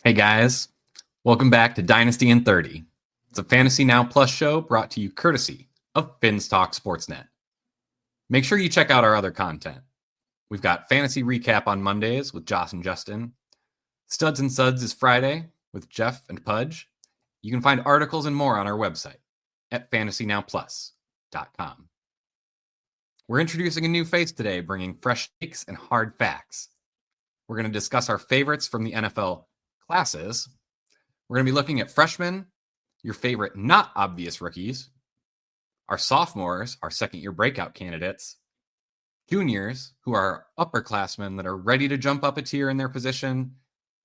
Hey guys, welcome back to Dynasty in 30. It's a Fantasy Now Plus show brought to you courtesy of Finn's Talk Sportsnet. Make sure you check out our other content. We've got Fantasy Recap on Mondays with Joss and Justin. Studs and Suds is Friday with Jeff and Pudge. You can find articles and more on our website at fantasynowplus.com. We're introducing a new face today, bringing fresh takes and hard facts. We're going to discuss our favorites from the NFL classes. We're going to be looking at freshmen, your favorite not obvious rookies, our sophomores, our second-year breakout candidates, juniors, who are upperclassmen that are ready to jump up a tier in their position,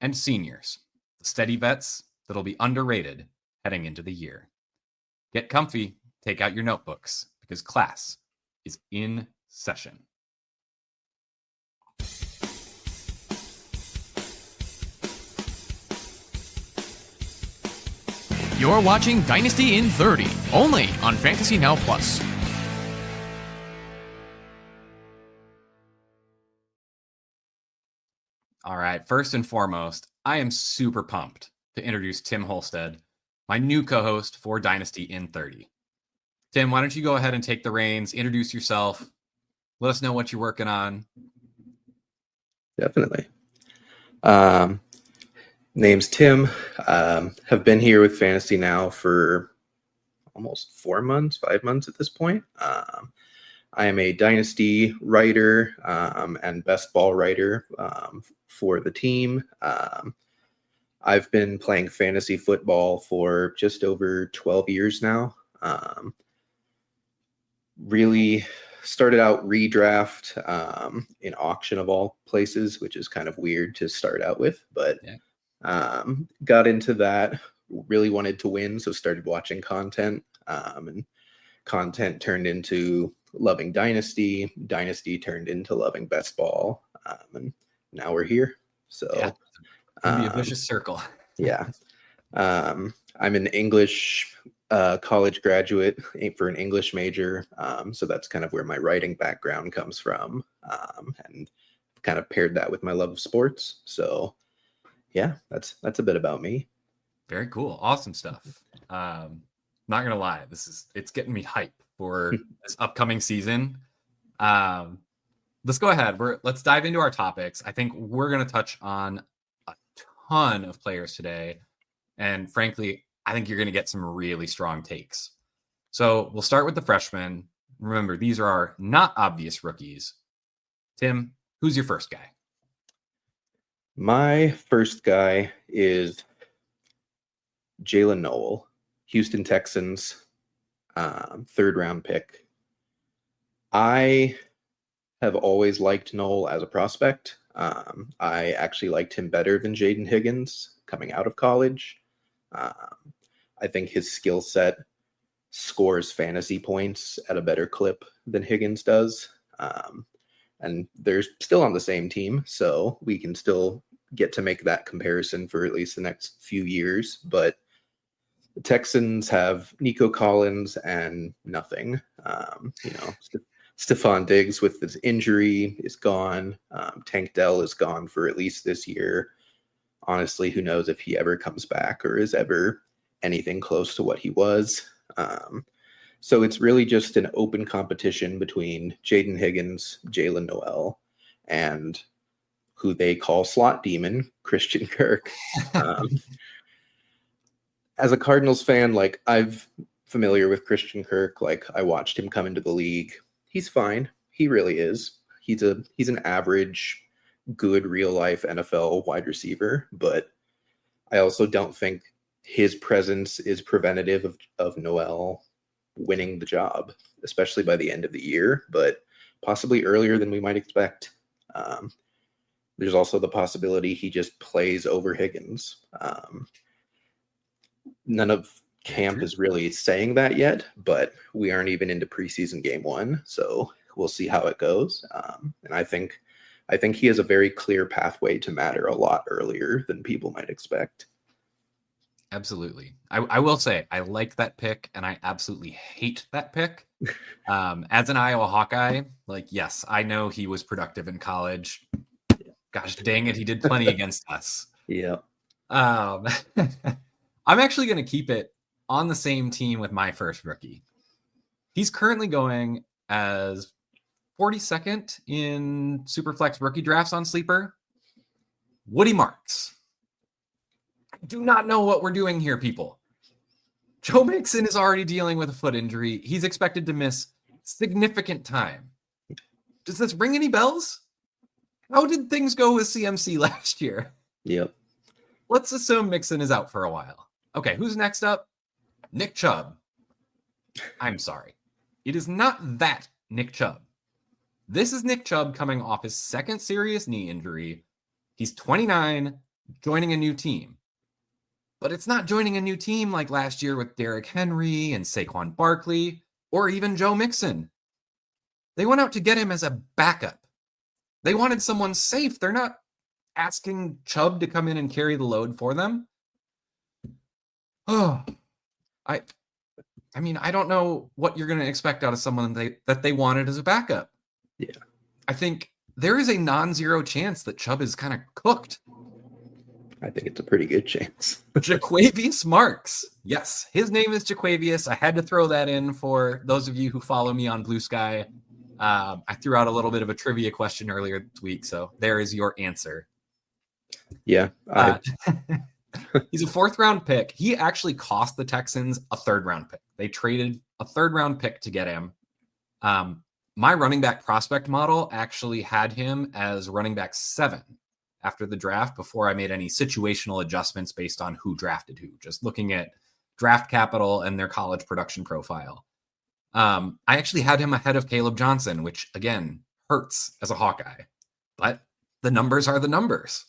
and seniors, the steady vets that'll be underrated heading into the year. Get comfy, take out your notebooks, because class is in session. You're watching Dynasty in 30, only on Fantasy Now Plus. All right, first and foremost, I am super pumped to introduce Tim Holstead, my new co-host for Dynasty in 30. Tim, why don't you go ahead and take the reins, introduce yourself, let us know what you're working on. Definitely. Name's Tim. Have been here with Fantasy Now for almost 5 months at this point. I am a Dynasty writer and best ball writer for the team. I've been playing fantasy football for just over 12 years now. Really started out redraft in auction of all places, which is kind of weird to start out with, but got into that, really wanted to win, so started watching content, and content turned into loving Dynasty. Dynasty turned into loving best ball, and now we're here. So It'll be a vicious circle. Yeah. I'm an English college graduate for an English major, so that's kind of where my writing background comes from, and kind of paired that with my love of sports. So yeah, that's a bit about me. Very cool. Awesome stuff. Not gonna lie, it's getting me hype for this upcoming season. Let's go ahead. Let's dive into our topics. I think we're gonna touch on a ton of players today, and frankly, I think you're gonna get some really strong takes. So we'll start with the freshmen. Remember, these are our not obvious rookies. Tim, who's your first guy? My first guy is Jalen Noel, Houston Texans, 3rd round pick. I have always liked Noel as a prospect. I actually liked him better than Jaden Higgins coming out of college. I think his skill set scores fantasy points at a better clip than Higgins does. And they're still on the same team, so we can still get to make that comparison for at least the next few years. But the Texans have Nico Collins and nothing. Stephon Diggs with his injury is gone. Tank Dell is gone for at least this year. Honestly, who knows if he ever comes back or is ever anything close to what he was. So it's really just an open competition between Jaden Higgins, Jalen Noel, and who they call Slot Demon, Christian Kirk. As a Cardinals fan, I'm familiar with Christian Kirk. I watched him come into the league. He's fine. He really is. He's an average, good real life NFL wide receiver, but I also don't think his presence is preventative of Noel winning the job, especially by the end of the year, but possibly earlier than we might expect. There's also the possibility he just plays over Higgins. None of camp is really saying that yet, but we aren't even into preseason game 1, so we'll see how it goes. And I think he has a very clear pathway to matter a lot earlier than people might expect. Absolutely. I will say I like that pick, and I absolutely hate that pick. As an Iowa Hawkeye, yes, I know he was productive in college. Gosh dang it, he did plenty against us. Yeah. Um, I'm actually going to keep it on the same team with my first rookie. He's currently going as 42nd in Superflex rookie drafts on Sleeper. Woody Marks. I do not know what we're doing here, people. Joe Mixon is already dealing with a foot injury. He's expected to miss significant time. Does this ring any bells? How did things go with CMC last year? Yep. Let's assume Mixon is out for a while. Okay, who's next up? Nick Chubb. I'm sorry. It is not that Nick Chubb. This is Nick Chubb coming off his second serious knee injury. He's 29, joining a new team. But it's not joining a new team like last year with Derrick Henry and Saquon Barkley, or even Joe Mixon. They went out to get him as a backup. They wanted someone safe. They're not asking Chubb to come in and carry the load for them. Oh, I mean, I don't know what you're going to expect out of someone that they wanted as a backup. Yeah. I think there is a non-zero chance that Chubb is kind of cooked. I think it's a pretty good chance. Jaquavius Marks. Yes, his name is Jaquavius. I had to throw that in for those of you who follow me on Blue Sky. I threw out a little bit of a trivia question earlier this week, so there is your answer. Yeah. He's a 4th-round pick. He actually cost the Texans a 3rd-round pick. They traded a 3rd-round pick to get him. My running back prospect model actually had him as running back 7 after the draft before I made any situational adjustments based on who drafted who, just looking at draft capital and their college production profile. I actually had him ahead of Caleb Johnson, which again hurts as a Hawkeye, but the numbers are the numbers.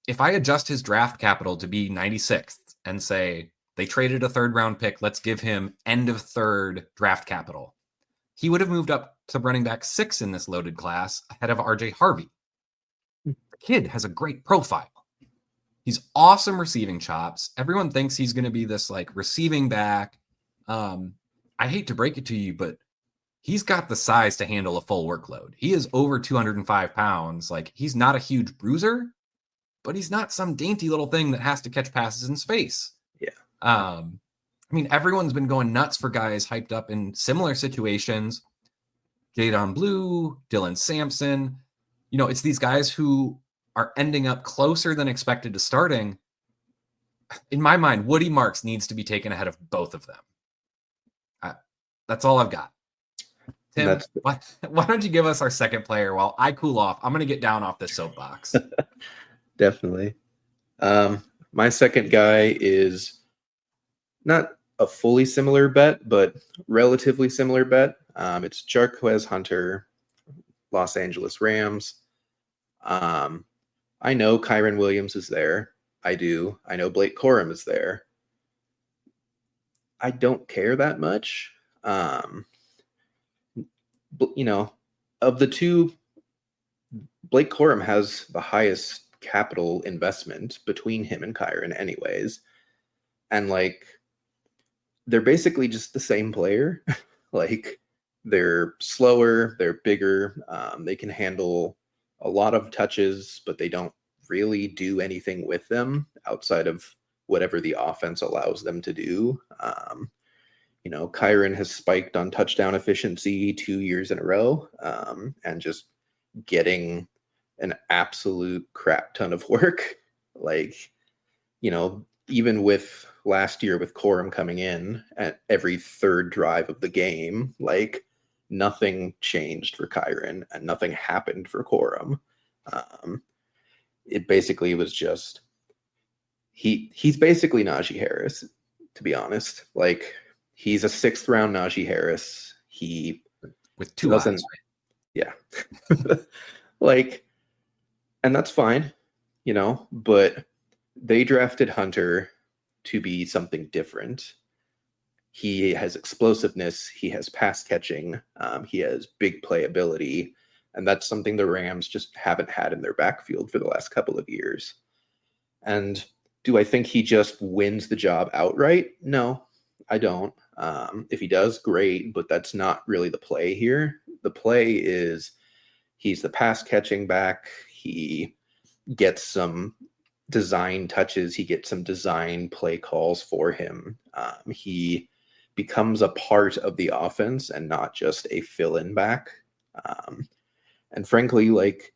If I adjust his draft capital to be 96th and say they traded a 3rd-round pick, let's give him end of 3rd draft capital, he would have moved up to running back 6 in this loaded class ahead of RJ Harvey. The kid has a great profile. He's awesome receiving chops. Everyone thinks he's going to be this like receiving back. I hate to break it to you, but he's got the size to handle a full workload. He is over 205 pounds. Like, he's not a huge bruiser, but he's not some dainty little thing that has to catch passes in space. Yeah. I mean, everyone's been going nuts for guys hyped up in similar situations. Jadon Blue, Dylan Sampson. You know, it's these guys who are ending up closer than expected to starting. In my mind, Woody Marks needs to be taken ahead of both of them. That's all I've got. Tim, why don't you give us our second player while I cool off? I'm going to get down off this soapbox. Definitely. My second guy is not a fully similar bet, but relatively similar bet. It's Jarquez Hunter, Los Angeles Rams. I know Kyron Williams is there. I do. I know Blake Corum is there. I don't care that much. You know, of the two, Blake Corum has the highest capital investment between him and Kyron anyways. And like, they're basically just the same player. Like, they're slower, they're bigger, they can handle a lot of touches, but they don't really do anything with them outside of whatever the offense allows them to do. You know, Kyron has spiked on touchdown efficiency 2 years in a row, and just getting an absolute crap ton of work. Like, you know, even with last year with Corum coming in at every 3rd drive of the game, like, nothing changed for Kyron and nothing happened for Corum. It basically was just he's basically Najee Harris, to be honest. Like, he's a 6th round Najee Harris. He with 2 eyes, right? Yeah. Like, and that's fine, you know, but they drafted Hunter to be something different. He has explosiveness. He has pass catching. He has big playability. And that's something the Rams just haven't had in their backfield for the last couple of years. And do I think he just wins the job outright? No, I don't. If he does, great, but that's not really the play here. The play is he's the pass catching back. He gets some design touches. He gets some design play calls for him. He becomes a part of the offense and not just a fill-in back. And frankly, like,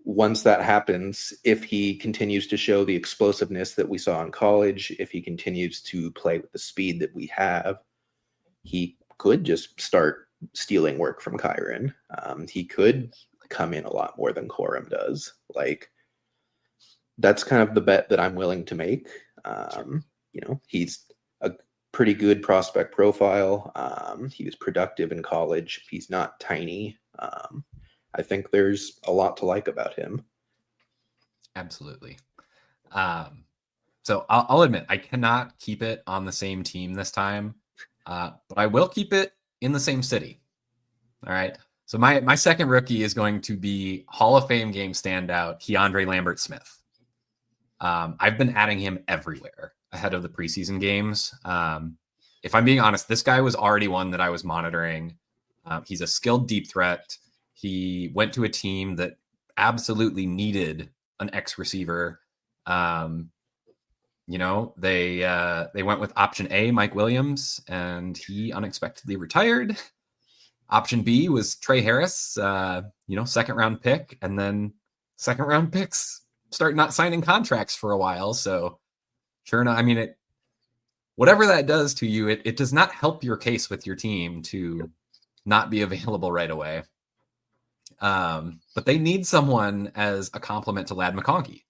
once that happens, if he continues to show the explosiveness that we saw in college, if he continues to play with the speed that we have, he could just start stealing work from Kyron. He could come in a lot more than Corum does. Like, that's kind of the bet that I'm willing to make. You know, he's a pretty good prospect profile. He was productive in college. He's not tiny. I think there's a lot to like about him. Absolutely. So I'll admit I cannot keep it on the same team this time, but I will keep it in the same city. All right. So my second rookie is going to be Hall of Fame game standout Keandre Lambert-Smith. I've been adding him everywhere ahead of the preseason games. If I'm being honest, this guy was already one that I was monitoring. He's a skilled deep threat. He went to a team that absolutely needed an X receiver. You know, they went with option A, Mike Williams, and he unexpectedly retired. Option B was Trey Harris, second round pick, and then second round picks start not signing contracts for a while. So sure enough, I mean, whatever that does to you, it does not help your case with your team to not be available right away. But they need someone as a complement to Ladd McConkey.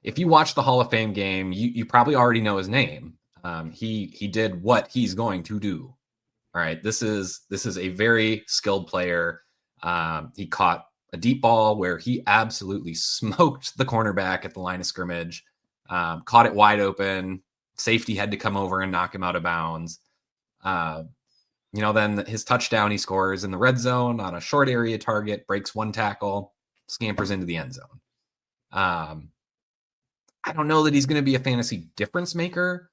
If you watch the Hall of Fame game, you probably already know his name. He did what he's going to do. All right. This is a very skilled player. He caught a deep ball where he absolutely smoked the cornerback at the line of scrimmage, caught it wide open. Safety had to come over and knock him out of bounds. Then his touchdown he scores in the red zone on a short area target, breaks one tackle, scampers into the end zone. I don't know that he's going to be a fantasy difference maker,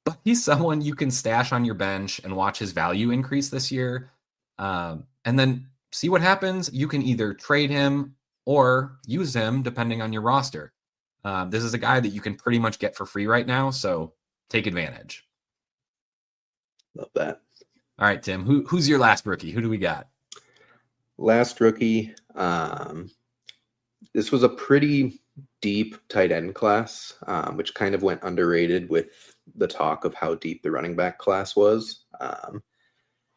but he's someone you can stash on your bench and watch his value increase this year. And then see what happens. You can either trade him or use him depending on your roster. This is a guy that you can pretty much get for free right now, so take advantage. Love that. All right, Tim, who's your last rookie? Who do we got? Last rookie. This was a pretty deep tight end class, which kind of went underrated with the talk of how deep the running back class was.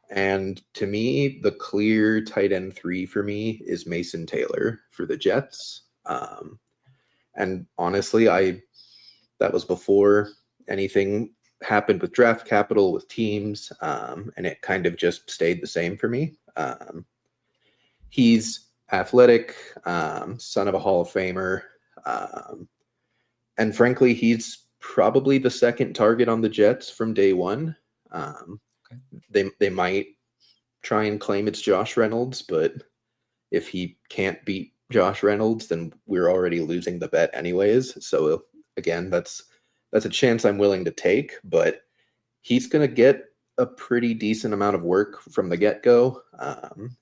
And to me, the clear tight end 3 for me is Mason Taylor for the Jets. And honestly, that was before anything happened with draft capital, with teams, and it kind of just stayed the same for me. He's athletic, son of a Hall of Famer, and frankly, he's probably the second target on the Jets from day one. They might try and claim it's Josh Reynolds, but if he can't beat Josh Reynolds, then we're already losing the bet anyways. So again, that's a chance I'm willing to take, but he's going to get a pretty decent amount of work from the get-go.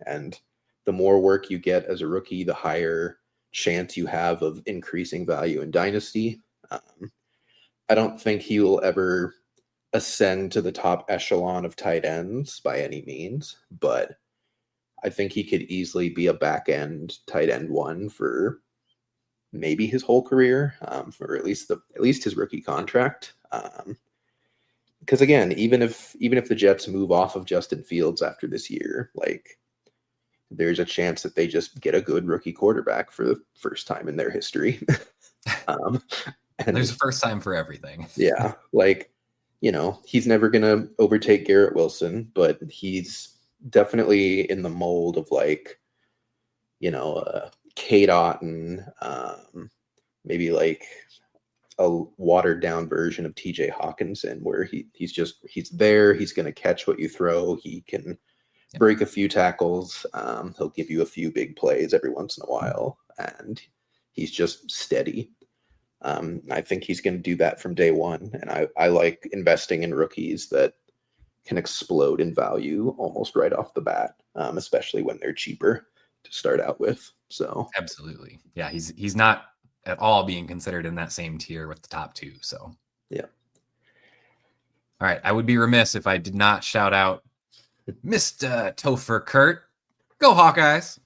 And the more work you get as a rookie, the higher chance you have of increasing value in Dynasty. I don't think he will ever ascend to the top echelon of tight ends by any means, but I think he could easily be a back-end tight end 1 for maybe his whole career, for at least his rookie contract. Because again, even if the Jets move off of Justin Fields after this year, like, there's a chance that they just get a good rookie quarterback for the first time in their history. And there's a first time for everything. Yeah, like, he's never going to overtake Garrett Wilson, but he's definitely in the mold of, like, Kate Otten, maybe like a watered down version of TJ Hawkinson, where he's there. He's going to catch what you throw. He can break a few tackles. He'll give you a few big plays every once in a while, and he's just steady. I think he's going to do that from day one. And I like investing in rookies that can explode in value almost right off the bat, especially when they're cheaper to start out with. So Absolutely. Yeah, he's not at all being considered in that same tier with the top two. So yeah. All right. I would be remiss if I did not shout out Mr. Topher Kurt. Go Hawkeyes.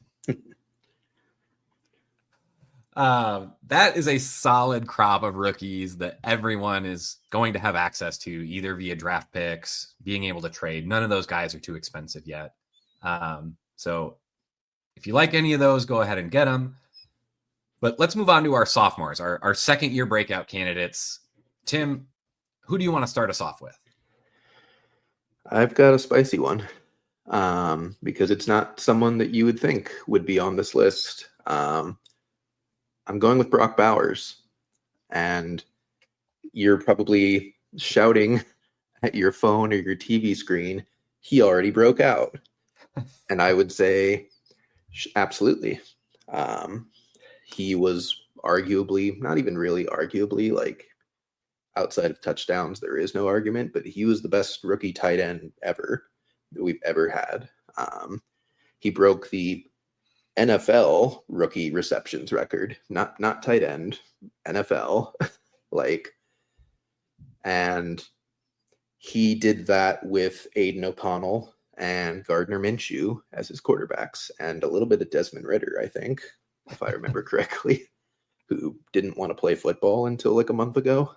That is a solid crop of rookies that everyone is going to have access to, either via draft picks, being able to trade. None of those guys are too expensive yet. So if you like any of those, go ahead and get them. But let's move on to our sophomores, our second year breakout candidates. Tim, who do you want to start us off with? I've got a spicy one because it's not someone that you would think would be on this list. I'm going with Brock Bowers, and you're probably shouting at your phone or your TV screen, he already broke out. And I would say, absolutely. He was arguably, not even really arguably, like outside of touchdowns, there is no argument, but he was the best rookie tight end ever that we've ever had. He broke the NFL rookie receptions record, not tight end, NFL. And he did that with Aiden O'Connell and Gardner Minshew as his quarterbacks, and a little bit of Desmond Ridder, I think, if I remember correctly, who didn't want to play football until like a month ago.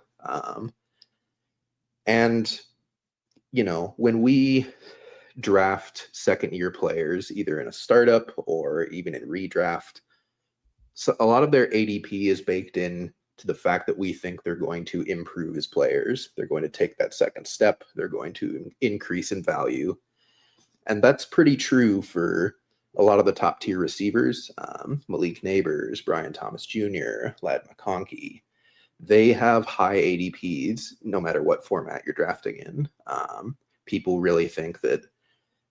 And, you know, when we draft second-year players, either in a startup or even in redraft, so a lot of their ADP is baked in to the fact that we think they're going to improve as players. They're going to take that second step. They're going to increase in value. And that's pretty true for a lot of the top tier receivers. Malik Neighbors, Brian Thomas Jr., Ladd McConkey. They have high ADPs no matter what format you're drafting in. People really think that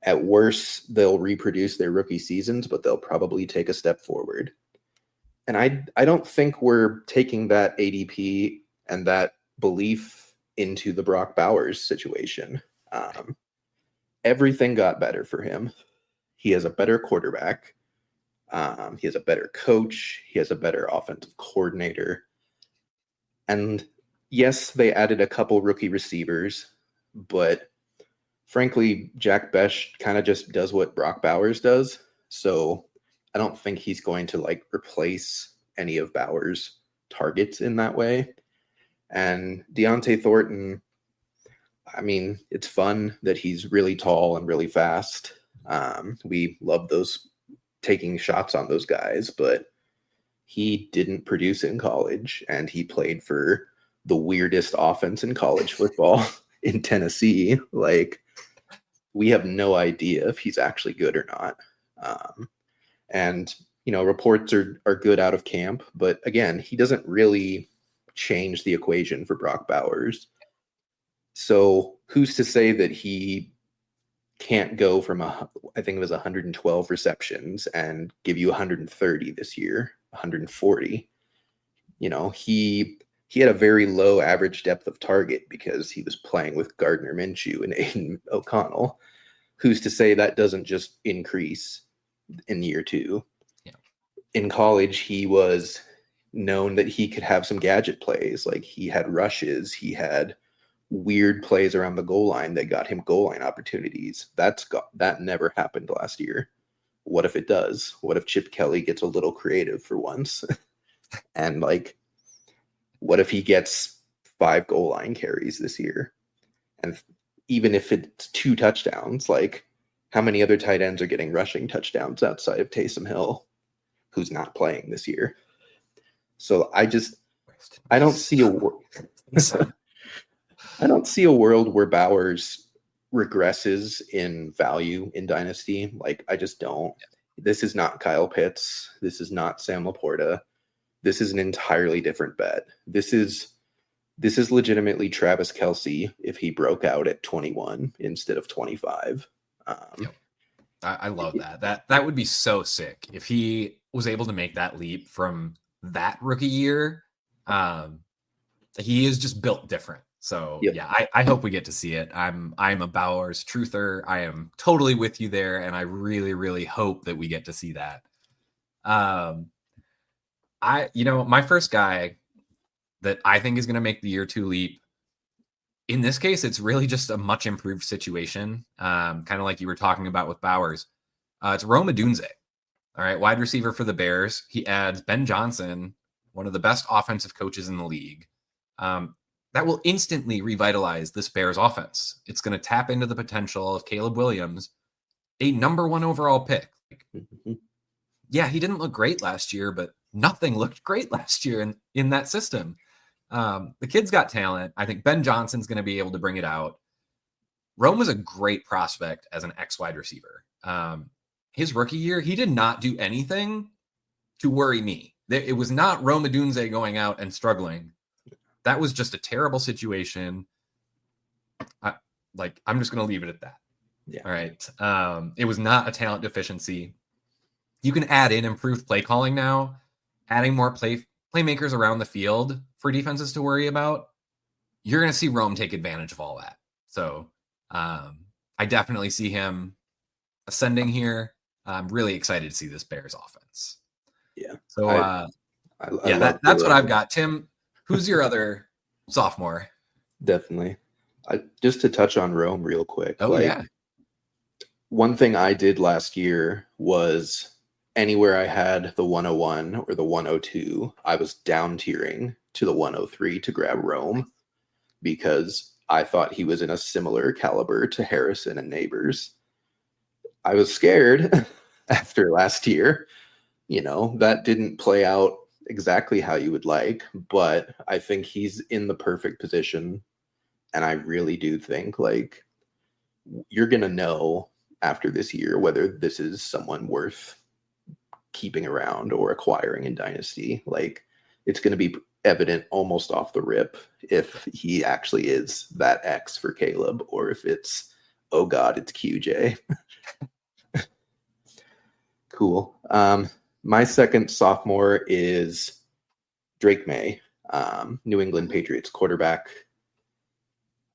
at worst they'll reproduce their rookie seasons, but they'll probably take a step forward. And I don't think we're taking that ADP and that belief into the Brock Bowers situation. Everything got better for him. He has a better quarterback. He has a better coach. He has a better offensive coordinator. And yes, they added a couple rookie receivers, but frankly, Jack Besh kind of just does what Brock Bowers does. So I don't think he's going to like replace any of Bowers' targets in that way. And Deontay Thornton, I mean, it's fun that he's really tall and really fast. We love those taking shots on those guys, but he didn't produce in college, and he played for the weirdest offense in college football in Tennessee. Like, we have no idea if he's actually good or not. And, you know, reports are good out of camp, but again, he doesn't really change the equation for Brock Bowers. So who's to say that he can't go from I think it was 112 receptions and give you 130 this year, 140. You know, he had a very low average depth of target because he was playing with Gardner Minshew and Aiden O'Connell. Who's to say that doesn't just increase in year two? Yeah. In college, he was known that he could have some gadget plays. Like, he had rushes, he had weird plays around the goal line that got him goal line opportunities. That never happened last year. What if it does? What if Chip Kelly gets a little creative for once? And like, what if he gets 5 goal line carries this year? And even if it's 2 touchdowns, like, how many other tight ends are getting rushing touchdowns outside of Taysom Hill, who's not playing this year? So I don't see I don't see a world where Bowers regresses in value in Dynasty. Like, I just don't. This is not Kyle Pitts. This is not Sam Laporta. This is an entirely different bet. This is legitimately Travis Kelce if he broke out at 21 instead of 25. Yep. I love that. That would be so sick if he was able to make that leap from that rookie year. He is just built different. So Yep. yeah, I hope we get to see it. I'm a Bowers truther. I am totally with you there, and I really, really hope that we get to see that. My first guy that I think is going to make the year two leap. In this case, it's really just a much improved situation, kind of like you were talking about with Bowers. It's Rome Odunze. All right, wide receiver for the Bears. He adds Ben Johnson, one of the best offensive coaches in the league. That will instantly revitalize this Bears offense. It's going to tap into the potential of Caleb Williams, a number one overall pick. Yeah, he didn't look great last year, but nothing looked great last year in that system. The kid's got talent. I think Ben Johnson's going to be able to bring it out. Rome was a great prospect as an ex-wide receiver. His rookie year, he did not do anything to worry me. It was not Rome Odunze going out and struggling. That was just a terrible situation. I'm just going to leave it at that. Yeah. All right. It was not a talent deficiency. You can add in improved play calling now, adding more playmakers around the field for defenses to worry about. You're going to see Rome take advantage of all that. So I definitely see him ascending here. I'm really excited to see this Bears offense. Yeah. So that's what I've got. Tim, who's your other sophomore? Definitely. Just to touch on Rome real quick. Oh, yeah. One thing I did last year was anywhere I had the 101 or the 102, I was down tiering to the 103 to grab Rome because I thought he was in a similar caliber to Harrison and Neighbors. I was scared after last year. That didn't play out exactly how you would like, but I think he's in the perfect position. And I really do think you're going to know after this year whether this is someone worth keeping around or acquiring in Dynasty. It's going to be evident almost off the rip if he actually is that X for Caleb or if it's, oh God, it's QJ. Cool. My second sophomore is Drake May, New England Patriots quarterback.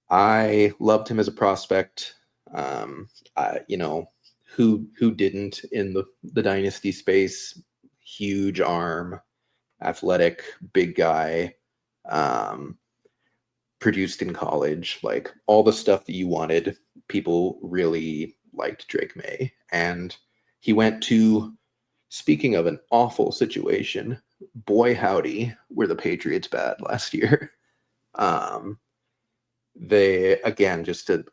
I loved him as a prospect. Who didn't in the Dynasty space? Huge arm, athletic, big guy, produced in college, all the stuff that you wanted. People really liked Drake May. And he went to, speaking of an awful situation, boy howdy, were the Patriots bad last year. They, again, just an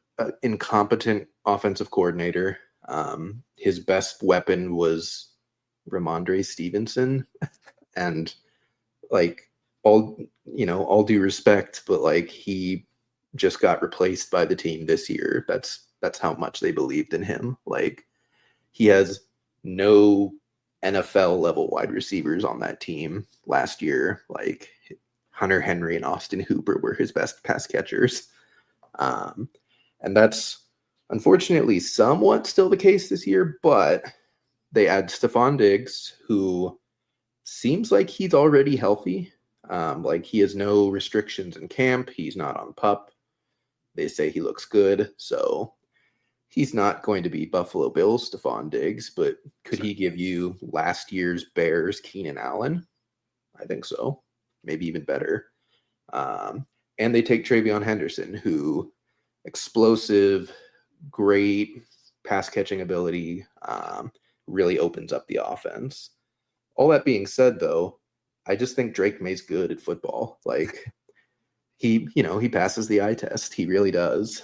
incompetent offensive coordinator. His best weapon was Ramondre Stevenson. And all due respect, but he just got replaced by the team this year. That's how much they believed in him. He has no NFL level wide receivers on that team last year. Hunter Henry and Austin Hooper were his best pass catchers. And that's unfortunately somewhat still the case this year, but they add Stephon Diggs, who seems like he's already healthy. He has no restrictions in camp. He's not on PUP. They say he looks good. So he's not going to be Buffalo Bills Stephon Diggs, but could he give you last year's Bears Keenan Allen? I think so. Maybe even better. And they take Travion Henderson, who explosive, great pass catching ability, really opens up the offense. All that being said, though, I just think Drake May's good at football. He passes the eye test. He really does.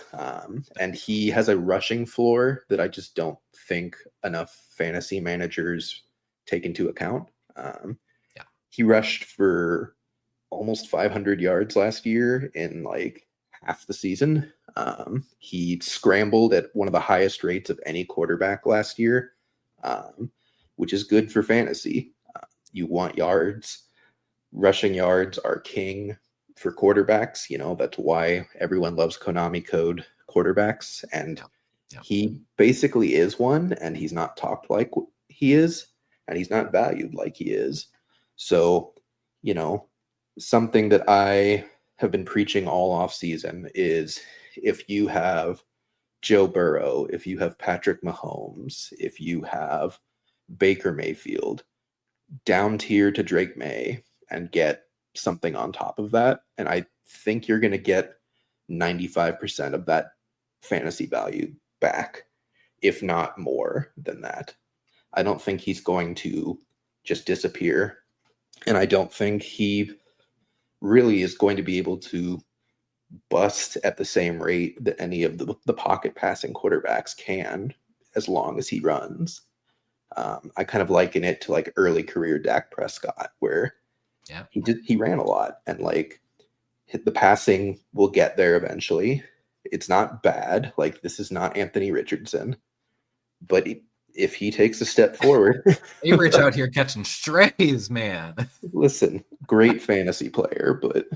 And he has a rushing floor that I just don't think enough fantasy managers take into account. He rushed for almost 500 yards last year in half the season. He scrambled at one of the highest rates of any quarterback last year, which is good for fantasy. You want yards. Rushing yards are king for quarterbacks. That's why everyone loves Konami code quarterbacks. And he basically is one, and he's not talked like he is, and he's not valued like he is. So, something that I have been preaching all off season is if you have Joe Burrow, if you have Patrick Mahomes, if you have Baker Mayfield, down tier to Drake May and get something on top of that. And I think you're going to get 95% of that fantasy value back, if not more than that. I don't think he's going to just disappear. And I don't think he really is going to be able to bust at the same rate that any of the pocket passing quarterbacks can, as long as he runs. I kind of liken it to like early career Dak Prescott, where he ran a lot, and like the passing will get there eventually. It's not bad. Like, this is not Anthony Richardson, but if he takes a step forward, Hey, Rich out here catching strays, man. Listen, great fantasy player, but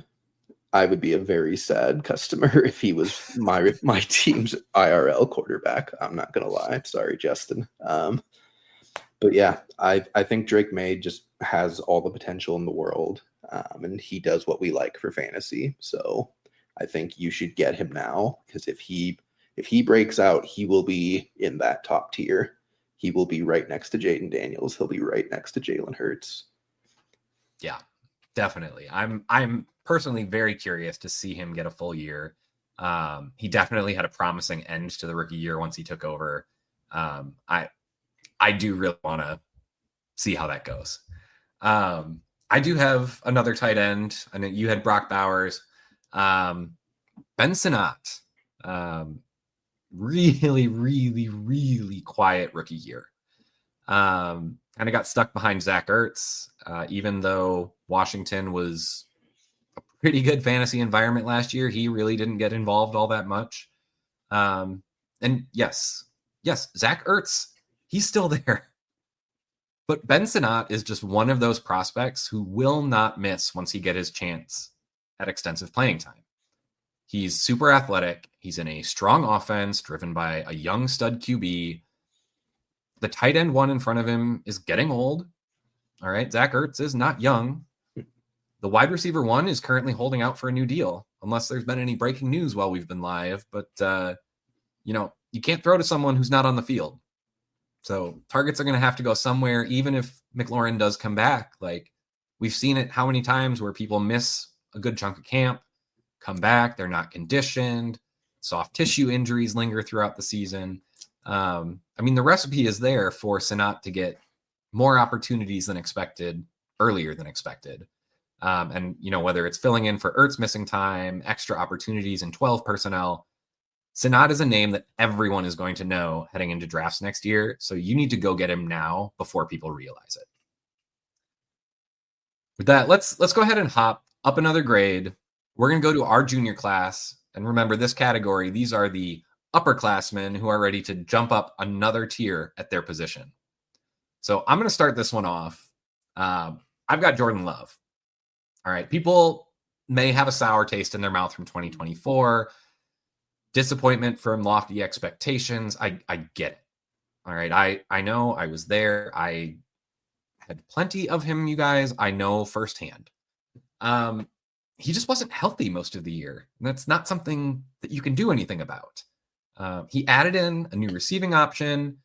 I would be a very sad customer if he was my team's IRL quarterback. I'm not gonna lie. Sorry, Justin. But yeah, I think Drake May just has all the potential in the world, and he does what we like for fantasy. So I think you should get him now, because if he breaks out, he will be in that top tier. He will be right next to Jaden Daniels. He'll be right next to Jalen Hurts. Yeah, definitely. I'm personally very curious to see him get a full year. He definitely had a promising end to the rookie year once he took over. I do really want to see how that goes. I do have another tight end. I know you had Brock Bowers. Ben Sinnott. Really, really, really quiet rookie year. Kind of got stuck behind Zach Ertz, even though Washington was a pretty good fantasy environment last year. He really didn't get involved all that much. And yes, Zach Ertz, he's still there. But Ben Sinnott is just one of those prospects who will not miss once he gets his chance at extensive playing time. He's super athletic. He's in a strong offense driven by a young stud QB. The tight end one in front of him is getting old. All right. Zach Ertz is not young. The wide receiver one is currently holding out for a new deal, unless there's been any breaking news while we've been live. But, you can't throw to someone who's not on the field. So targets are going to have to go somewhere, even if McLaurin does come back. Like, we've seen it how many times where people miss a good chunk of camp, come back, they're not conditioned, soft tissue injuries linger throughout the season. The recipe is there for Sinnott to get more opportunities than expected, earlier than expected. Whether it's filling in for Ertz missing time, extra opportunities in 12 personnel, Sinnott is a name that everyone is going to know heading into drafts next year. So you need to go get him now before people realize it. With that, let's go ahead and hop up another grade. We're going to go to our junior class. And remember, this category, these are the upperclassmen who are ready to jump up another tier at their position. So I'm going to start this one off. I've got Jordan Love. All right. People may have a sour taste in their mouth from 2024. Disappointment from lofty expectations. I get it. All right. I know, I was there. I had plenty of him, you guys. I know firsthand. He just wasn't healthy most of the year. And that's not something that you can do anything about. He added in a new receiving option.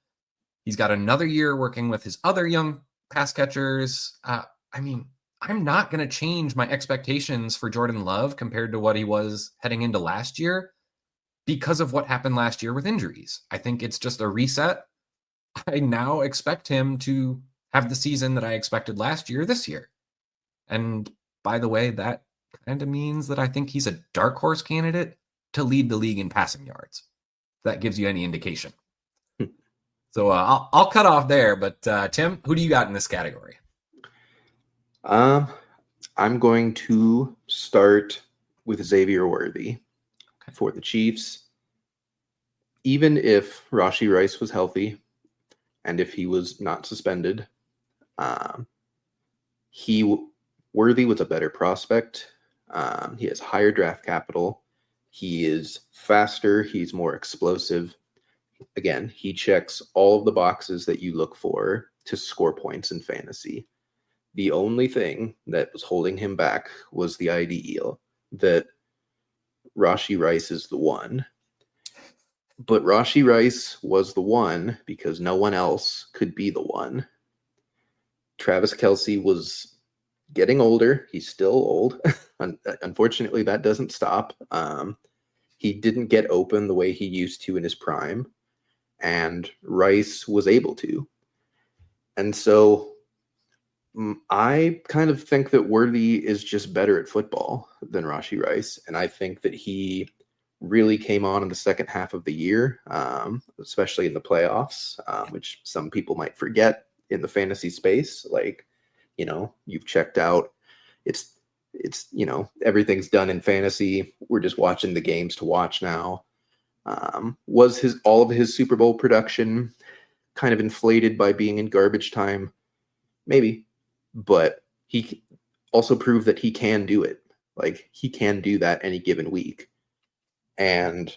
He's got another year working with his other young pass catchers. I'm not going to change my expectations for Jordan Love compared to what he was heading into last year because of what happened last year with injuries. I think it's just a reset. I now expect him to have the season that I expected last year, this year. And by the way, that kind of means that I think he's a dark horse candidate to lead the league in passing yards. If that gives you any indication. So I'll cut off there. But Tim, who do you got in this category? I'm going to start with Xavier Worthy for the Chiefs. Even if Rashee Rice was healthy and if he was not suspended, Worthy was a better prospect. He has higher draft capital. He is faster. He's more explosive. Again, he checks all of the boxes that you look for to score points in fantasy. The only thing that was holding him back was the ideal that Rashee Rice is the one. But Rashee Rice was the one because no one else could be the one. Travis Kelce was getting older. He's still old. Unfortunately, that doesn't stop. He didn't get open the way he used to in his prime, and Rice was able to. And so I kind of think that Worthy is just better at football than Rashee Rice, and I think that he really came on in the second half of the year, especially in the playoffs, which some people might forget in the fantasy space. Like, you've checked out. It's everything's done in fantasy. We're just watching the games to watch now. Was all of his Super Bowl production kind of inflated by being in garbage time? Maybe, but he also proved that he can do it. Like, he can do that any given week. And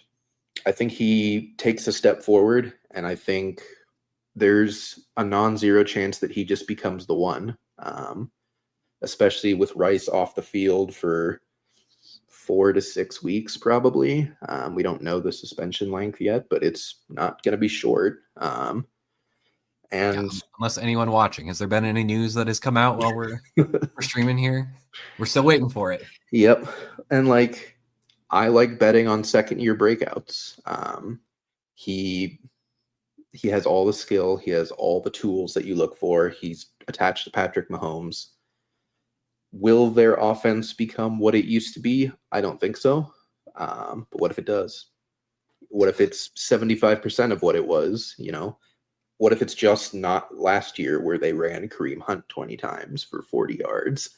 I think he takes a step forward, and I think there's a non-zero chance that he just becomes the one, especially with Rice off the field for 4 to 6 weeks, probably. We don't know the suspension length yet, but it's not going to be short. Unless anyone watching, has there been any news that has come out while we're streaming here? We're still waiting for it. Yep. And I like betting on second-year breakouts. He has all the skill. He has all the tools that you look for. He's attached to Patrick Mahomes. Will their offense become what it used to be? I don't think so. But what if it does? What if it's 75% of what it was? What if it's just not last year where they ran Kareem Hunt 20 times for 40 yards?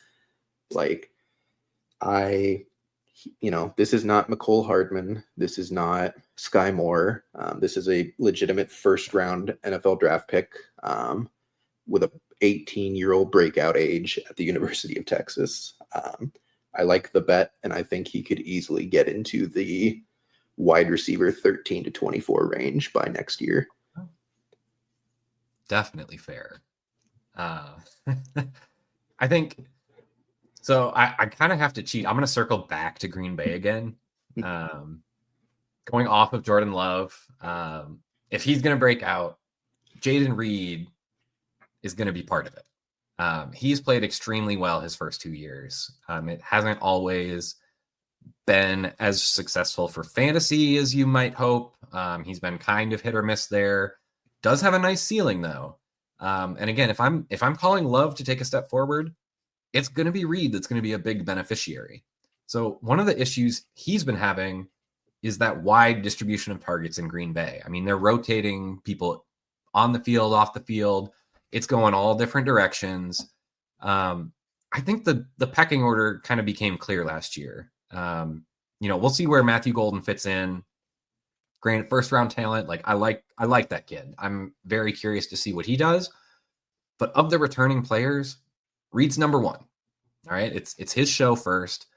This is not McCole Hardman. This is not Sky Moore. This is a legitimate first-round NFL draft pick with a 18-year-old breakout age at the University of Texas. I like the bet, and I think he could easily get into the wide receiver 13 to 24 range by next year. Definitely fair. I think... So I kind of have to cheat. I'm going to circle back to Green Bay again. Going off of Jordan Love, if he's going to break out, Jaden Reed is going to be part of it. He's played extremely well his first 2 years. It hasn't always been as successful for fantasy as you might hope. He's been kind of hit or miss there. Does have a nice ceiling though. And again, if I'm calling Love to take a step forward, it's going to be Reed that's going to be a big beneficiary. So one of the issues he's been having is that wide distribution of targets in Green Bay. I mean, they're rotating people on the field, off the field. It's going all different directions. I think the pecking order kind of became clear last year. We'll see where Matthew Golden fits in. Granted, first round talent. I like that kid. I'm very curious to see what he does. But of the returning players, Reed's number one. All right. It's his show first.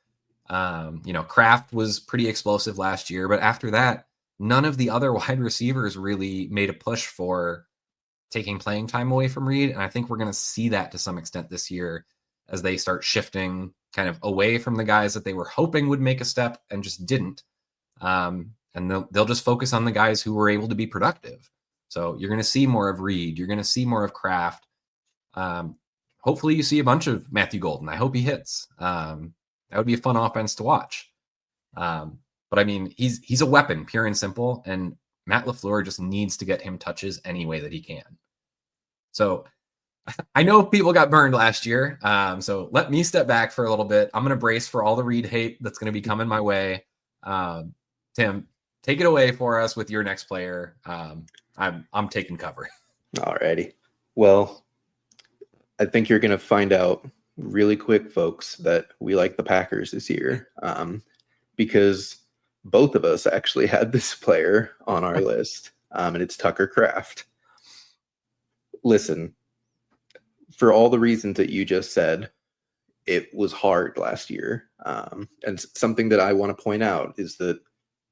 Kraft was pretty explosive last year, but after that, none of the other wide receivers really made a push for taking playing time away from Reed. And I think we're going to see that to some extent this year as they start shifting kind of away from the guys that they were hoping would make a step and just didn't. And they'll just focus on the guys who were able to be productive. So you're going to see more of Reed. You're going to see more of Kraft. Hopefully you see a bunch of Matthew Golden. I hope he hits. That would be a fun offense to watch. But I mean, he's a weapon, pure and simple, and Matt LaFleur just needs to get him touches any way that he can. So I know people got burned last year. So let me step back for a little bit. I'm going to brace for all the Reed hate that's going to be coming my way. Tim, take it away for us with your next player. I'm taking cover. Alrighty. Well, I think you're going to find out really quick, folks, that we like the Packers this year, because both of us actually had this player on our list, and it's Tucker Kraft. Listen, for all the reasons that you just said, it was hard last year. And something that I want to point out is that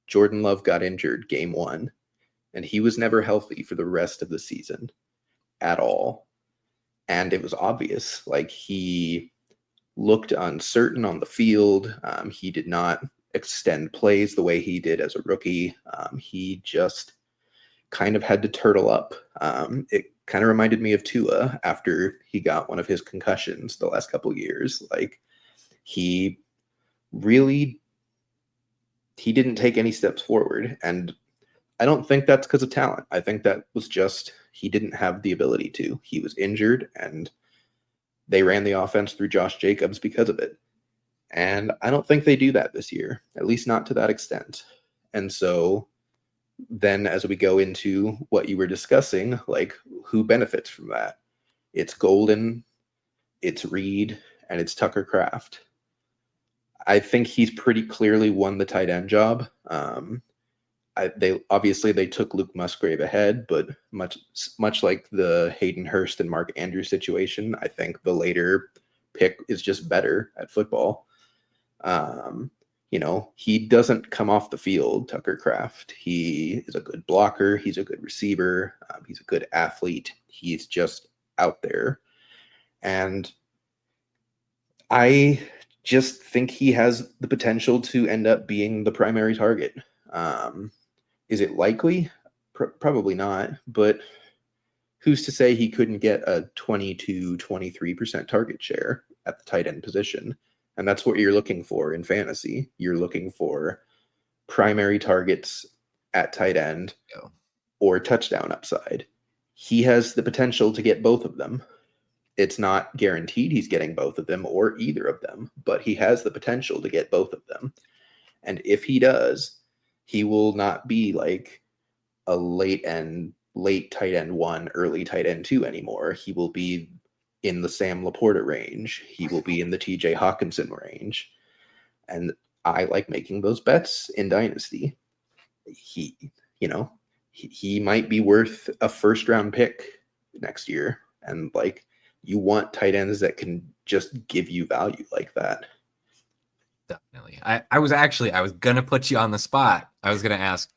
Jordan Love got injured game 1, and he was never healthy for the rest of the season at all. And it was obvious, he looked uncertain on the field. He did not extend plays the way he did as a rookie. He just kind of had to turtle up. kind of reminded me of Tua after he got one of his concussions the last couple of years. Like, he didn't take any steps forward. And I don't think that's because of talent. I think that was just he didn't have the ability to. He was injured, and they ran the offense through Josh Jacobs because of it. And I don't think they do that this year, at least not to that extent. And so then as we go into what you were discussing, like, who benefits from that? It's Golden, it's Reed, and it's Tucker Kraft. I think he's pretty clearly won the tight end job. They took Luke Musgrave ahead, but much like the Hayden Hurst and Mark Andrews situation, I think the later pick is just better at football. He doesn't come off the field, Tucker Kraft. He is a good blocker. He's a good receiver. He's a good athlete. He's just out there. And I just think he has the potential to end up being the primary target. Is it likely? Probably not. But who's to say he couldn't get a 22-23% target share at the tight end position? And that's what you're looking for in fantasy. You're looking for primary targets at tight end or touchdown upside. He has the potential to get both of them. It's not guaranteed he's getting both of them or either of them, but he has the potential to get both of them. And if he does, he will not be like a late tight end 1, early tight end 2 anymore. He will be in the Sam Laporta range. He will be in the TJ Hawkinson range. And I like making those bets in Dynasty. He might be worth a first round pick next year. And like, you want tight ends that can just give you value like that. Definitely. I was going to put you on the spot. I was going to ask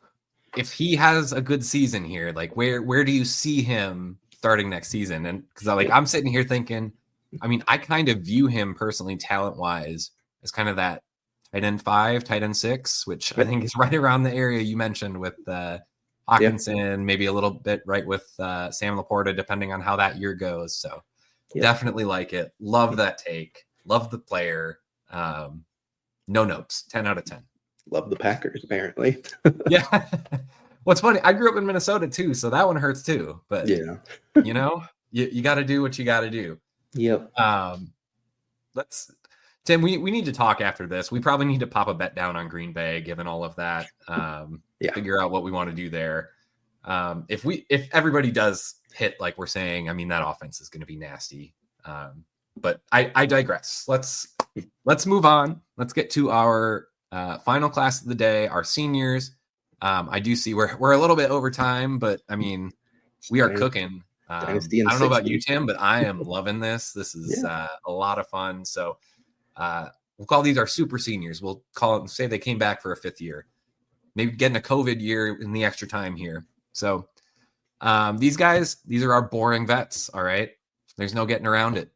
if he has a good season here, like where do you see him starting next season? And because I'm sitting here thinking, I mean, I kind of view him personally, talent wise, as kind of that tight end 5, tight end 6, which I think is right around the area you mentioned with Hawkinson, maybe a little bit right with Sam Laporta, depending on how that year goes. So definitely like it. Love that take. Love the player. No notes. 10 out of 10. Love the Packers, apparently. Yeah. What's funny, I grew up in Minnesota too, so that one hurts too. But yeah, you got to do what you got to do. Yep. Tim, we need to talk after this. We probably need to pop a bet down on Green Bay, given all of that. Figure out what we want to do there. If everybody does hit like we're saying, I mean, that offense is going to be nasty. But I digress. Let's move on. Let's get to our final class of the day, our seniors. I do see we're a little bit over time, but I mean, we are cooking. I don't know about you, Tim, but I am loving this. This is a lot of fun. So we'll call these our super seniors. We'll call it and say they came back for a 5th year, maybe getting a COVID year in the extra time here. So these are our boring vets. All right. There's no getting around it.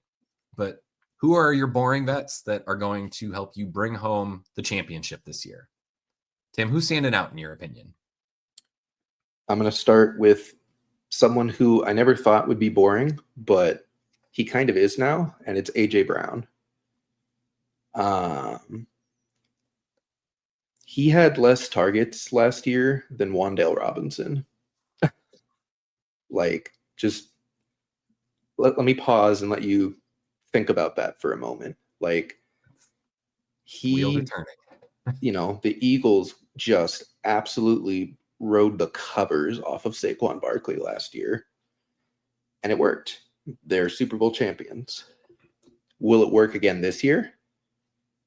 But who are your boring vets that are going to help you bring home the championship this year? Tim, who's standing out in your opinion? I'm going to start with someone who I never thought would be boring, but he kind of is now, and it's AJ Brown. He had less targets last year than Wan'Dale Robinson. Just let me pause and let you think about that for a moment. Wheels are turning. The Eagles just absolutely rode the covers off of Saquon Barkley last year, and it worked. They're Super Bowl champions. Will it work again this year?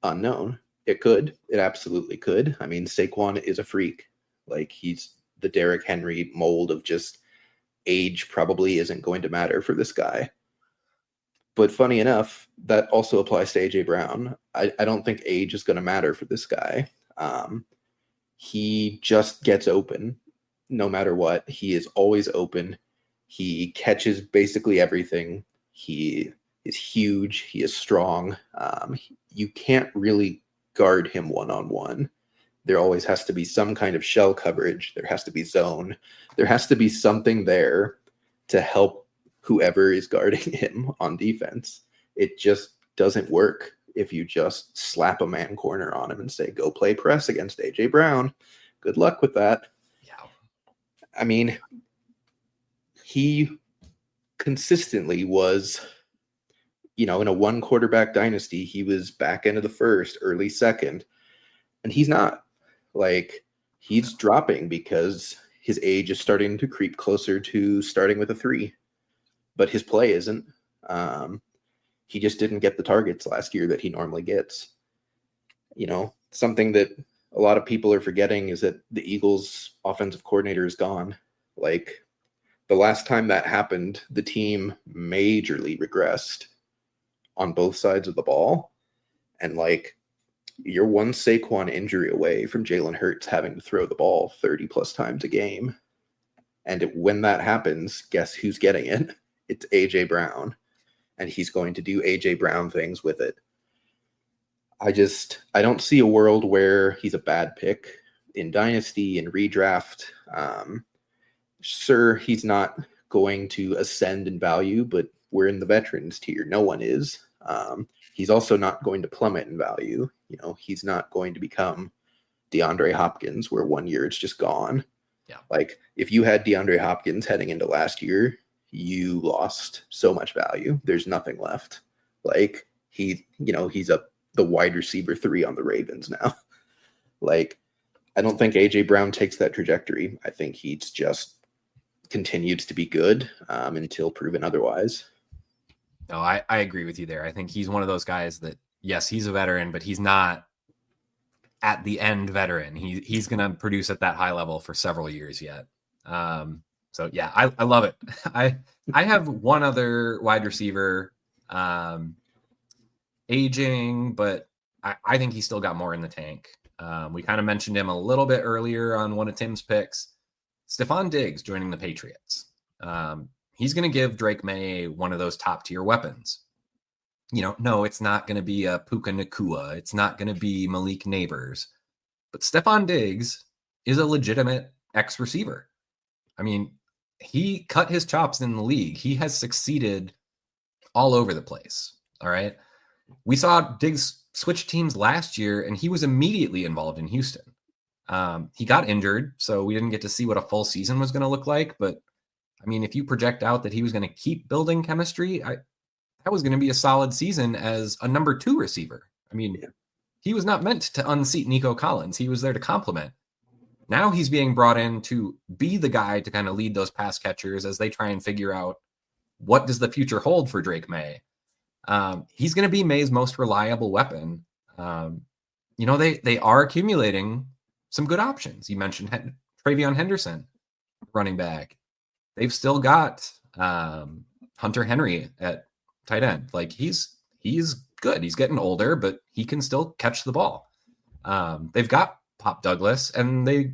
Unknown. It could. It absolutely could. I mean, Saquon is a freak. He's the Derrick Henry mold of just age probably isn't going to matter for this guy. But funny enough, that also applies to AJ Brown. I don't think age is going to matter for this guy. He just gets open no matter what. He is always open. He catches basically everything. He is huge. He is strong. You can't really guard him one-on-one. There always has to be some kind of shell coverage. There has to be zone. There has to be something there to help whoever is guarding him on defense. It just doesn't work if you just slap a man corner on him and say, go play press against A.J. Brown. Good luck with that. Yeah. I mean, he consistently was, in a one quarterback dynasty, he was back end of the first, early second, and he's not. Like, he's dropping because his age is starting to creep closer to starting with a 3, but his play isn't. He just didn't get the targets last year that he normally gets. Something that a lot of people are forgetting is that the Eagles' offensive coordinator is gone. Like, the last time that happened, the team majorly regressed on both sides of the ball. And, like, you're one Saquon injury away from Jalen Hurts having to throw the ball 30 plus times a game. And when that happens, guess who's getting it? It's A.J. Brown. And he's going to do A.J. Brown things with it. I don't see a world where he's a bad pick in Dynasty and redraft. Sure, he's not going to ascend in value, but we're in the veterans tier. No one is. He's also not going to plummet in value. He's not going to become DeAndre Hopkins, where 1 year it's just gone. Yeah. Like, if you had DeAndre Hopkins heading into last year, you lost so much value. There's nothing left. Like, he's the wide receiver 3 on the Ravens now. Like, I don't think A.J. Brown takes that trajectory. I think he's just continues to be good until proven otherwise. No, I agree with you there. I think he's one of those guys that, yes, he's a veteran, but he's not at the end veteran. He's going to produce at that high level for several years yet. So yeah, I love it. I have one other wide receiver aging, but I think he's still got more in the tank. We kind of mentioned him a little bit earlier on one of Tim's picks. Stephon Diggs joining the Patriots. He's going to give Drake May one of those top tier weapons. No, it's not going to be a Puka Nacua. It's not going to be Malik Neighbors. But Stephon Diggs is a legitimate X receiver. I mean, he cut his chops in the league. He has succeeded all over the place. All right. We saw Diggs switch teams last year, and he was immediately involved in Houston. He got injured, so we didn't get to see what a full season was going to look like. But, I mean, if you project out that he was going to keep building chemistry, that was going to be a solid season as a number 2 receiver. I mean, he was not meant to unseat Nico Collins. He was there to complement. Now he's being brought in to be the guy to kind of lead those pass catchers as they try and figure out what does the future hold for Drake May. He's going to be May's most reliable weapon. They are accumulating some good options. You mentioned Travion Henderson, running back. They've still got Hunter Henry at tight end. Like, he's good. He's getting older, but he can still catch the ball. They've got Pop Douglas, and they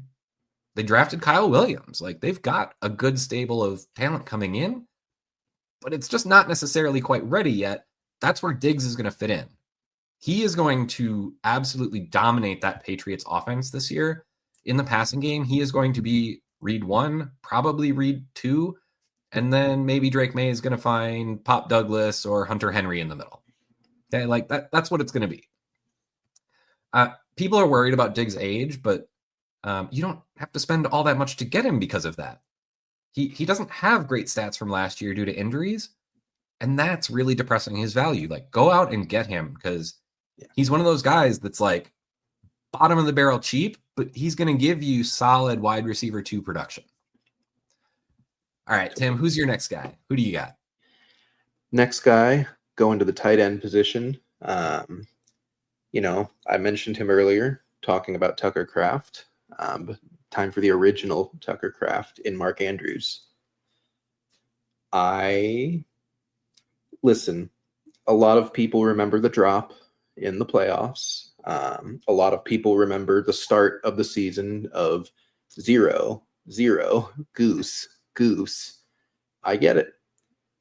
drafted Kyle Williams. Like, they've got a good stable of talent coming in, but it's just not necessarily quite ready yet. That's where Diggs is going to fit in. He is going to absolutely dominate that Patriots offense this year. In the passing game, he is going to be read 1, probably read 2, and then maybe Drake May is going to find Pop Douglas or Hunter Henry in the middle. Okay, like that's what it's going to be. People are worried about Diggs' age, but you don't have to spend all that much to get him because of that. He doesn't have great stats from last year due to injuries, and that's really depressing his value. Like, go out and get him, because he's one of those guys that's like bottom of the barrel cheap, but he's going to give you solid wide receiver 2 production. All right, Tim, who's your next guy? Who do you got? Next guy, going to the tight end position. I mentioned him earlier, talking about Tucker Kraft. Time for the original Tucker Kraft in Mark Andrews. Listen, a lot of people remember the drop in the playoffs. A lot of people remember the start of the season of 0, goose. I get it.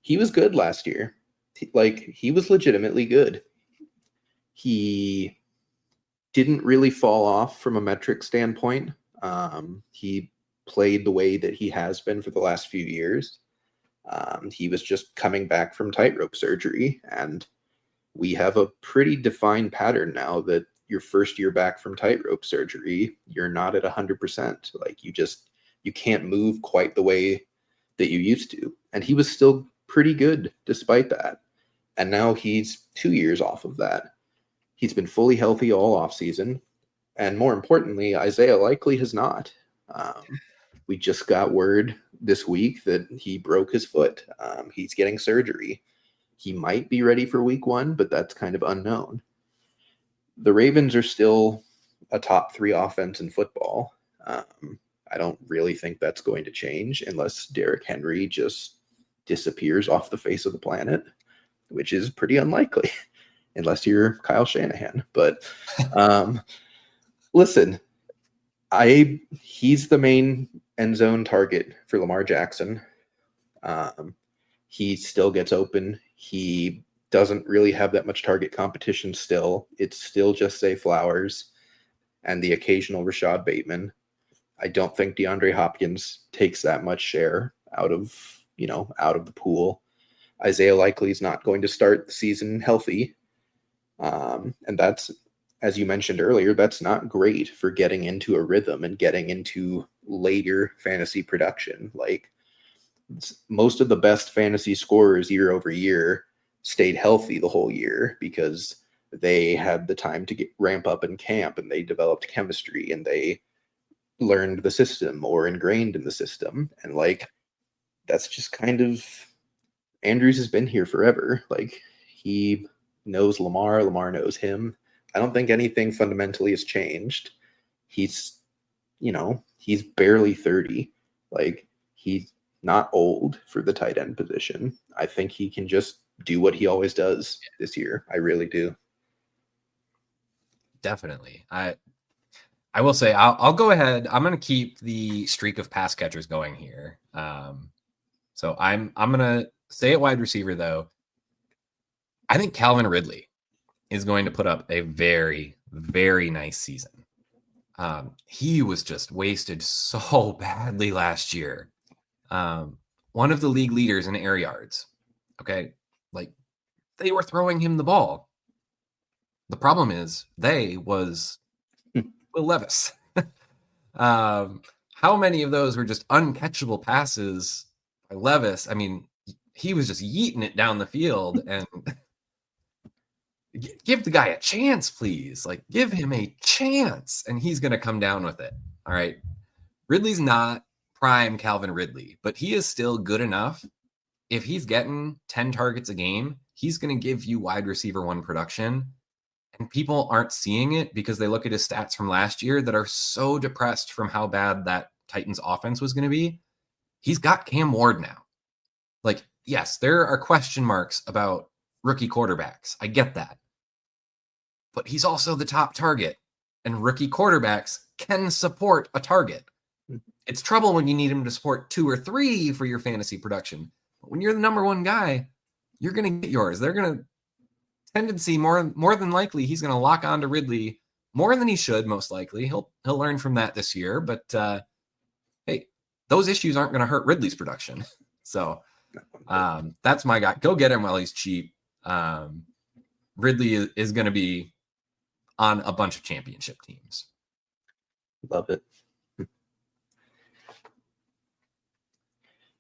He was good last year. He was legitimately good. He didn't really fall off from a metric standpoint. He played the way that he has been for the last few years. He was just coming back from tightrope surgery, and we have a pretty defined pattern now that your first year back from tightrope surgery, you're not at 100%. Like you can't move quite the way that you used to. And he was still pretty good despite that. And now he's 2 years off of that. He's been fully healthy all offseason. And more importantly, Isaiah Likely has not. We just got word this week that he broke his foot. He's getting surgery. He might be ready for week 1, but that's kind of unknown. The Ravens are still a top 3 offense in football. I don't really think that's going to change unless Derrick Henry just disappears off the face of the planet, which is pretty unlikely unless you're Kyle Shanahan. But listen, he's the main end zone target for Lamar Jackson. He still gets open. He doesn't really have that much target competition still. It's still just Zay Flowers and the occasional Rashad Bateman. I don't think DeAndre Hopkins takes that much share out of the pool. Isaiah Likely is not going to start the season healthy. And that's, as you mentioned earlier, that's not great for getting into a rhythm and getting into later fantasy production. Like most of the best fantasy scorers year over year stayed healthy the whole year because they had the time to ramp up in camp and they developed chemistry and they learned the system or ingrained in the system. And like, that's just kind of, Andrews has been here forever. Like he knows Lamar knows him. I don't think anything fundamentally has changed. He's barely 30. Like he's not old for the tight end position. I think he can just do what he always does this year. I really do. Definitely. I will say I'll go ahead. I'm going to keep the streak of pass catchers going here. So I'm going to stay at wide receiver though. I think Calvin Ridley is going to put up a very, very nice season. He was just wasted so badly last year. One of the league leaders in air yards. Okay. Like they were throwing him the ball. The problem is was Will Levis. How many of those were just uncatchable passes by Levis? I mean, he was just yeeting it down the field and give the guy a chance, please. Like, give him a chance, and he's going to come down with it. All right. Ridley's not prime Calvin Ridley, but he is still good enough. If he's getting 10 targets a game, he's going to give you wide receiver 1 production. And people aren't seeing it because they look at his stats from last year that are so depressed from how bad that Titans offense was going to be. He's got Cam Ward now. Like, yes, there are question marks about rookie quarterbacks. I get that. But he's also the top target, and rookie quarterbacks can support a target. It's trouble when you need him to support 2 or 3 for your fantasy production. But when you're the number 1 guy, you're going to get yours. They're going to tendency more than likely he's going to lock on to Ridley more than he should. Most likely he'll learn from that this year. But hey, those issues aren't going to hurt Ridley's production. So that's my guy. Go get him while he's cheap. Ridley is going to be on a bunch of championship teams. Love it.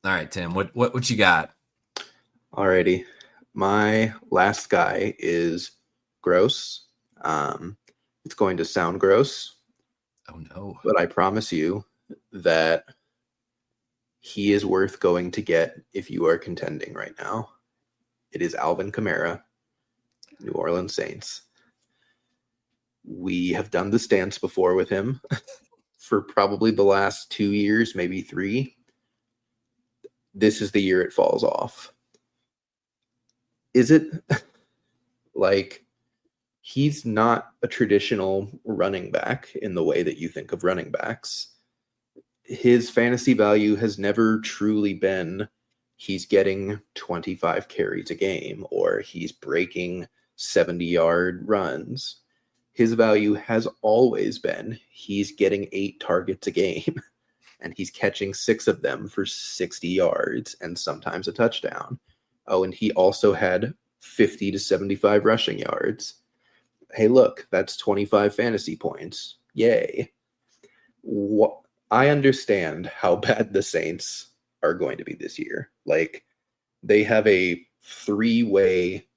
All right, Tim, what you got? Alrighty. My last guy is gross. It's going to sound gross. Oh no. But I promise you that he is worth going to get if you are contending right now. It is Alvin Kamara, New Orleans Saints. We have done this dance before with him for probably the last 2 years, maybe 3. This is the year it falls off. Is it? Like, he's not a traditional running back in the way that you think of running backs. His fantasy value has never truly been he's getting 25 carries a game or he's breaking 70-yard runs. His value has always been he's getting 8 targets a game and he's catching 6 of them for 60 yards and sometimes a touchdown. Oh, and he also had 50 to 75 rushing yards. Hey, look, that's 25 fantasy points. Yay. I understand how bad the Saints are going to be this year. Like, they have a 3-way,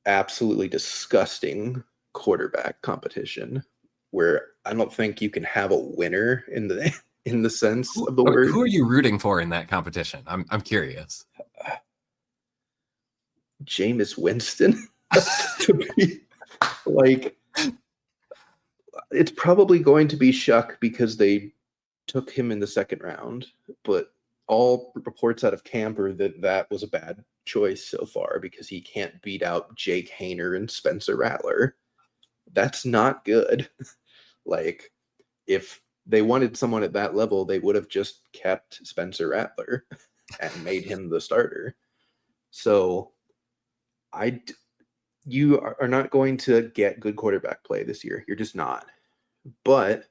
absolutely disgusting quarterback competition where I don't think you can have a winner in the sense of the word. Who are you rooting for in that competition? I'm curious. Jameis Winston. To be, like, it's probably going to be Shuck because they took him in the second round, but all reports out of camp are that was a bad choice so far because he can't beat out Jake Haener and Spencer Rattler. That's not good. Like, if they wanted someone at that level, they would have just kept Spencer Rattler and made him the starter. So you are not going to get good quarterback play this year. You're just not. But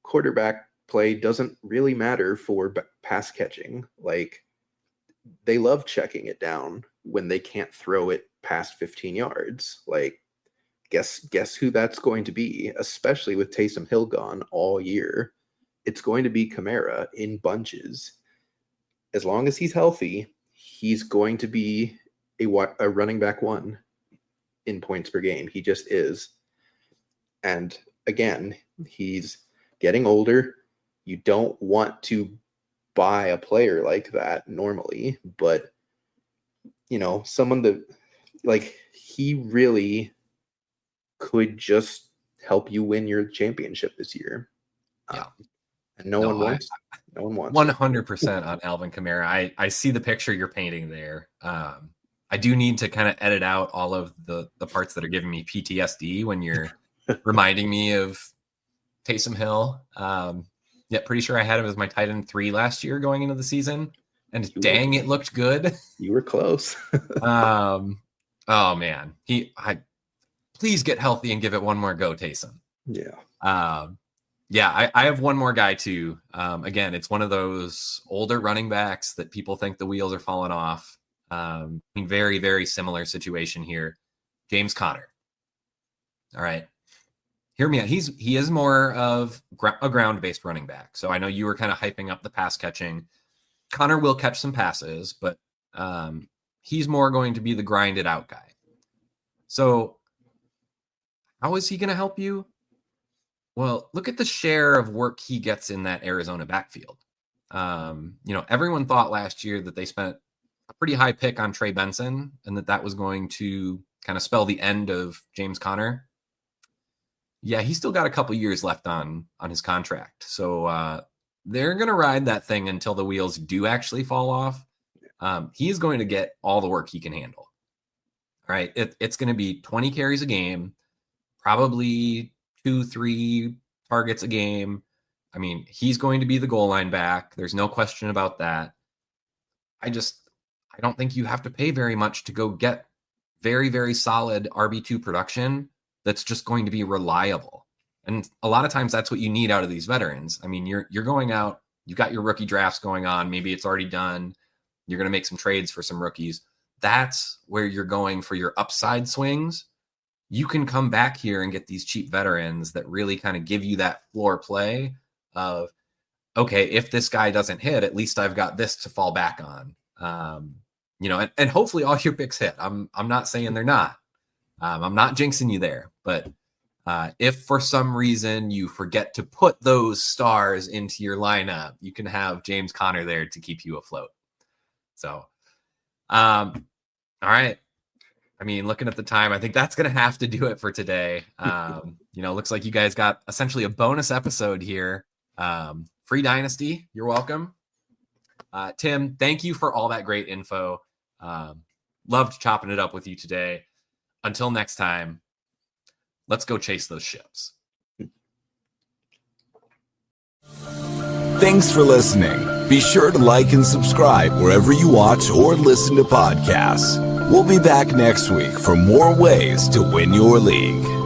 quarterback play doesn't really matter for pass catching. Like, they love checking it down when they can't throw it past 15 yards. Like, guess who that's going to be, especially with Taysom Hill gone all year. It's going to be Kamara in bunches. As long as he's healthy, he's going to be a running back 1 in points per game. He just is. And again, he's getting older. You don't want to buy a player like that normally, but someone that, like, he really could just help you win your championship this year. Yeah. And no one wants 100% on Alvin Kamara. I see the picture you're painting there. I do need to kind of edit out all of the parts that are giving me PTSD when you're reminding me of Taysom Hill. Yeah, pretty sure I had him as my tight end 3 last year going into the season, and it looked good. You were close. Oh man, please get healthy and give it one more go, Taysom. Yeah. Yeah, I have one more guy too. Again, it's one of those older running backs that people think the wheels are falling off. Very, very similar situation here. James Conner. All right. Hear me out. He is more of a ground-based running back. So I know you were kind of hyping up the pass catching. Conner will catch some passes, but he's more going to be the grinded out guy. So how is he going to help you? Well, look at the share of work he gets in that Arizona backfield. Everyone thought last year that they spent a pretty high pick on Trey Benson and that was going to kind of spell the end of James Conner. Yeah, he's still got a couple years left on his contract. So they're going to ride that thing until the wheels do actually fall off. He's going to get all the work he can handle. All right. It's going to be 20 carries a game, probably 2-3 targets a game. I mean, he's going to be the goal line back. There's no question about that. I don't think you have to pay very much to go get very, very solid RB2 production that's just going to be reliable. And a lot of times that's what you need out of these veterans. I mean, you're going out, you've got your rookie drafts going on. Maybe it's already done. You're going to make some trades for some rookies. That's where you're going for your upside swings. You can come back here and get these cheap veterans that really kind of give you that floor play of, okay, if this guy doesn't hit, at least I've got this to fall back on. And hopefully all your picks hit. I'm not saying they're not. I'm not jinxing you there, but if for some reason you forget to put those stars into your lineup, you can have James Conner there to keep you afloat. So, all right. I mean, looking at the time, I think that's going to have to do it for today. Looks like you guys got essentially a bonus episode here. Free Dynasty. You're welcome. Tim, thank you for all that great info. Loved chopping it up with you today. Until next time, let's go chase those ships. Thanks for listening. Be sure to like and subscribe wherever you watch or listen to podcasts. We'll be back next week for more ways to win your league.